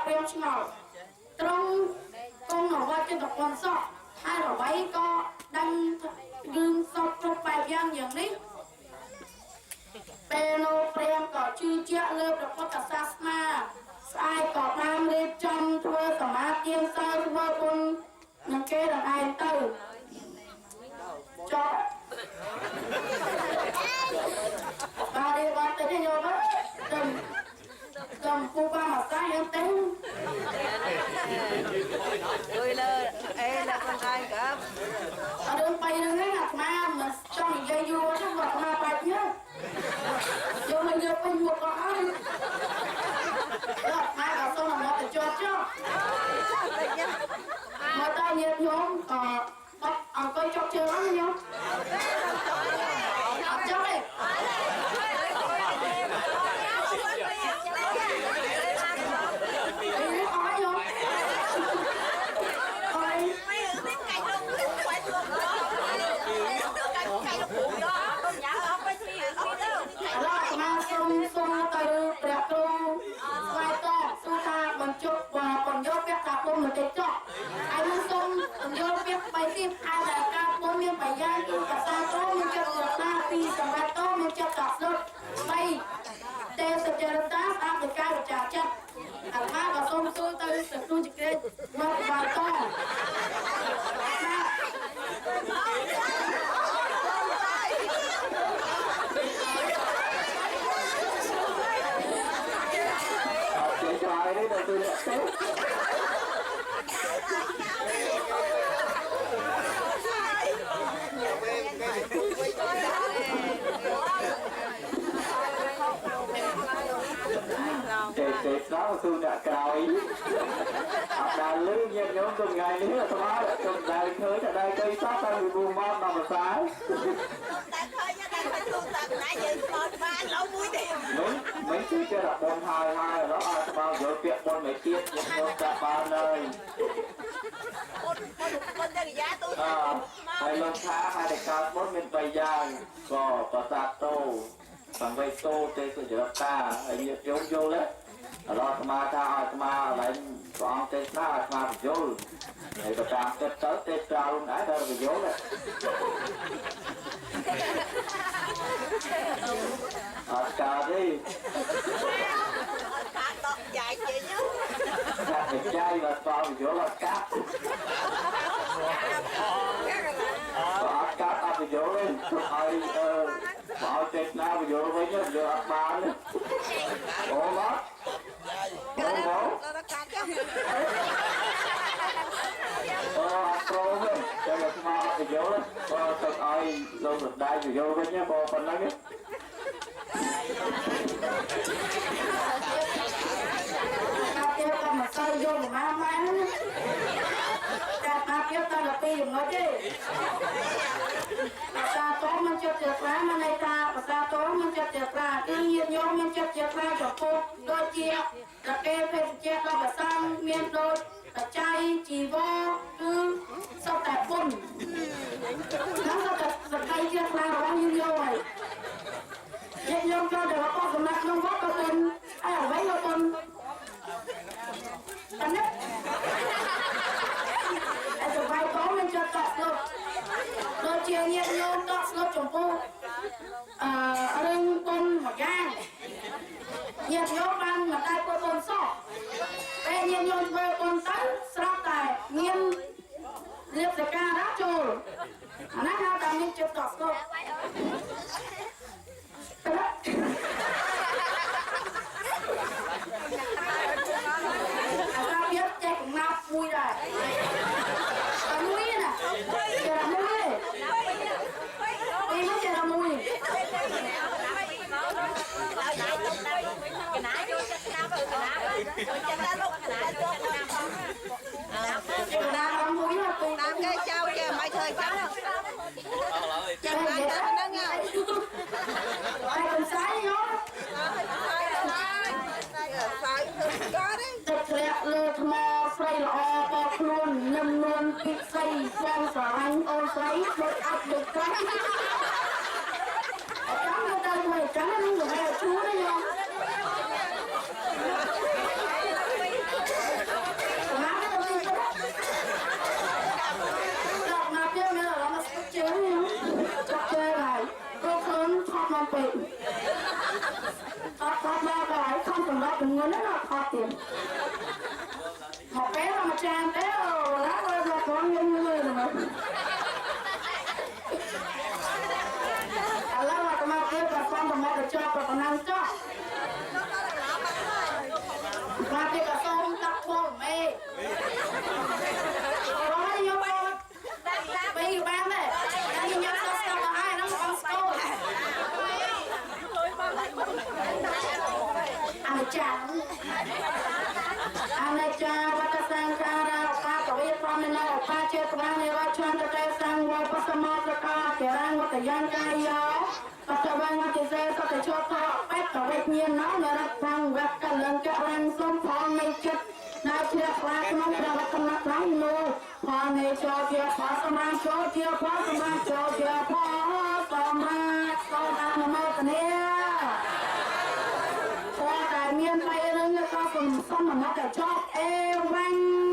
ព្រាមឆ្ងល់ត្រង់កងអវត្តចិត្តប៉ុនសក់ហើយអ្វីក៏ដឹងរឿងសពគ្រប់បែបយ៉ាងនេះពេលនោះព្រាមក៏ជឿជាក់លើព្រះពុទ្ធសាសនាស្អែកក៏បានរៀបចំធ្វើសមាធិសើធ្វើបុណ្យនឹងគេដល់ឯងទៅចុះបាទរៀបបាត់ទៅយកទៅចំពូបានមកសាយយើងទៅជួយលើអេដាក់ខ្លួនឯងកាប់អត់រឿង3រឿងហ្នឹងអាត្មាមិនចង់និយាយយូរទេអាត្មាបាច់ញើយកមកយកពេញមុខក៏ហើយអាត្មាក៏សូមមកទៅជាប់ចុះមកដល់ញាតិញោមក៏បាត់អង្គុយចុកជើងហ្នឹងញោមអត់ចុះទេសូមទៅព្រះគ្រូស្វែងតបសួរថាបញ្ចុះបញ្យកពាក្យតាគុំមកតិចចុះហើយនឹងសូមបញ្យកពាក្យ3ទៀតហើយតែការពុំមានបញ្ញាគឺភាសាតោមានចិត្តរតាពីសម្រាប់តោមានចិត្តតស្លុត3ទេសចរតាស្ដាប់ដោយការវិចារចិត្តអាត្មាក៏សូមសួរទៅព្រះគ្រូជាក្រេតមកបានតHãy subscribe cho kênh Ghiền Mì Gõ để không bỏ lỡ những video hấp dẫn ចេកស្ដោស៊ូដាក់ក្រោយអត់ដល់លឺញាតិញោមទៅថ្ងៃនេះស្មារតីទៅដែរឃើញតែដែរគេសោះតែពីមកដល់ភាសាតែឃើញតែឃើញទូតាណៃយើងស្គាល់បានឡូវមួយទេមិនជឿចេះតែបងហើយឥឡូវអត់ស្គាល់យកពាក្យបងមិនទៀតញាតិញោមដាក់បានហើយបុនតែយ៉ាទូហើយលោកថាហើយតែកើតបុនមាន3យ៉ាងក៏ប្រសាទតោបង្វេតោទេសចរតាហើយញាតិញោមយល់ទេឥឡូវអាត្មាថាអាត្មាឡើងព្រះអង្គទេសនាអាត្មាបញ្យល់ហើយក៏តាមចិត្តទៅទេក្រៅដែរដល់បញ្យល់ដែរអត់កើតទេអត់កើតតក់ចាយជិញចាក់ចាយមកតបញ្យល់អត់កាត់អត់កាត់អត់បញ្យល់ទេហើយបើទេសនាបញ្យល់វិញយកអត់បានអូមកអូមកដល់កាត់ចុះអត់ប្រទេតែស្មារតីយល់បើទៅឲ្យលោករដាយយល់វិញបងប៉ុណ្ណឹងតែតែមកសើយល់មកម៉ែតែតាពីតដល់ពីចំណុចទេភាសាតោมันចិត្តជាប្រាមិនន័យថាភាសាតោมันចិត្តជាប្រាគឺញាតិញោមមានចិត្តជាប្រាចំពោះដូចជាតកេភេទជាដល់ភាសាមានដូចតចៃជីវរគឺសុទ្ធតែពុនហ្នឹងសុទ្ធតែសក្តិជាប្រារបស់យើងយកហើយញាតិញោមចូលទៅរបស់សំណាក់ក្នុងវត្តក៏ពុនហើយអ្វីក៏ពុនតែនេះតែស្បែកក៏មានចិត្តតក់ស្លុតដូចជាញាតិញោមតក់ស្លុតចំពោះរឿងពុនមួយយ៉ាងញាតិញោមបានមិនដែលពុនសោះពេលញាតិញោមធ្វើពុនទៅស្រាប់តែមានរៀបសការៈចូលអានេះហៅថាមានចិត្តតក់ស្លុតអាសាវាចេះកំណាប់មួយដែរតែមួយណាចេះមួយពីមកចេះមួយកណាយកចិត្តស្នាប់កណាចូលចិត្តដល់លោកកណាចូលកណាផងកណាផងមួយពូតាមគេចៅចេះមិនធ្វើចឹងចាំឡើងទៅហ្នឹងហើយហើយកំសាយយោសាយធ្វើក៏ទេទឹកធ្លាក់លើថ្មស្រីល្អបោកខ្លួនញឹមនួនពីស្រីបងស្រឡាញ់អូនស្រីដូចអត់ដូចខ្លាំងចាំទៅទៅមួយចាំនឹងទៅជួរទេយោ từng người nó khó tiền một bé mà trang thế rồi lá ơi là con nhân người rồi Allah là con kêu là con mà được cho và con ăn cho và cái cả sông tập cô mê có nhiều con bây ba này đang đi nhắc sao mà ai nó con sâu anh cha bắt sang cara pa có biết con nên là pa chơi con này va chọn cái sang qua pas sama cái cái rang cái yang cái yo bắt đầu bằng cái dây có thể cho họ bắt có biết nhiên nó là sang gặp cái lần cái rang xong phong này chết nói chưa qua nó đã bắt con nó lắm luôn phong này cho kia pas sama cho kia pas sama cho kia pas sama nó cái này miền Tây nó có phần xong mà nó cả cho em anh